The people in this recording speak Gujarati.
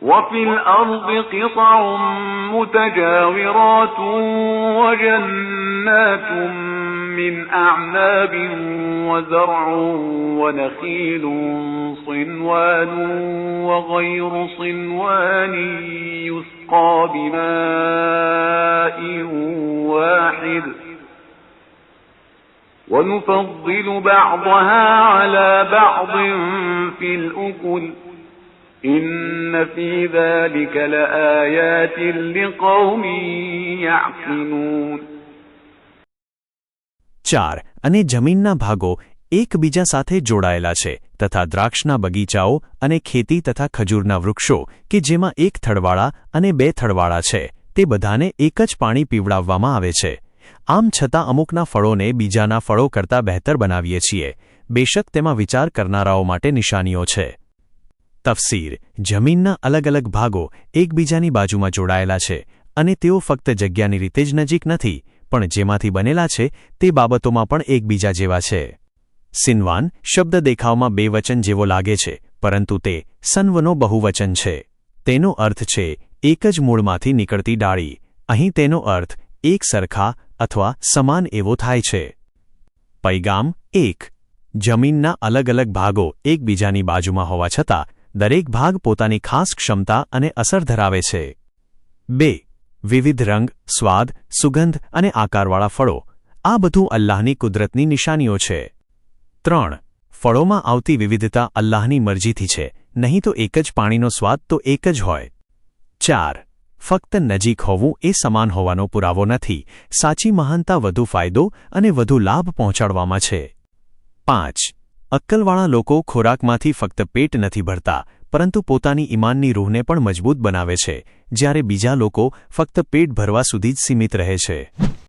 وفي الأرض قطع متجاورات وجنات من أعناب وزرع ونخيل صنوان وغير صنوان يسقى بماء واحد ونفضل بعضها على بعض في الأكل إن في ذلك لآيات لقوم يعقلون. 4. અને જમીનના ભાગો એકબીજા સાથે જોડાયેલા છે તથા દ્રાક્ષના બગીચાઓ અને ખેતી તથા ખજૂરના વૃક્ષો કે જેમાં એક થડવાળા અને બે થડવાળા છે તે બધાને એક જ પાણી પીવડાવવામાં આવે છે. આમ છતાં અમુકના ફળોને બીજાના ફળો કરતાં બહેતર બનાવીએ છીએ. બેશક તેમાં વિચાર કરનારાઓ માટે નિશાનીઓ છે. તફસીર. જમીનના અલગ અલગ ભાગો એકબીજાની બાજુમાં જોડાયેલા છે અને તેઓ ફક્ત જગ્યાની રીતે જ નજીક નથી પણ જેમાંથી બનેલા છે તે બાબતોમાં પણ એકબીજા જેવા છે. સિનવાન શબ્દ દેખાવમાં બે વચન જેવો લાગે છે પરંતુ તે સન્વનો બહુવચન છે. તેનો અર્થ છે એક જ મૂળમાંથી નીકળતી ડાળી. અહીં તેનો અર્થ એક સરખા અથવા સમાન એવો થાય છે. પૈગામ 1. જમીનના અલગ અલગ ભાગો એકબીજાની બાજુમાં હોવા છતાં દરેક ભાગ પોતાની ખાસ ક્ષમતા અને અસર ધરાવે છે. 2. વિવિધ રંગ, સ્વાદ, સુગંધ અને આકારવાળા ફળો આ બધું અલ્લાહની કુદરતની નિશાનીઓ છે. 3. ફળોમાં આવતી વિવિધતા અલ્લાહની મરજીથી છે, નહીં તો એક જ પાણીનો સ્વાદ તો એક જ હોય. 4. ફક્ત નજીક હોવું એ સમાન હોવાનો પુરાવો નથી. સાચી મહાનતા વધુ ફાયદો અને વધુ લાભ પહોંચાડવામાં છે. 5. અક્કલવાળા લોકો ખોરાકમાંથી ફક્ત પેટ નથી ભરતા પરંતુ પોતાની ઈમાનની રૂહને પણ મજબૂત બનાવે છે, જ્યારે બીજા લોકો ફક્ત પેટ ભરવા સુધી જ સીમિત રહે છે.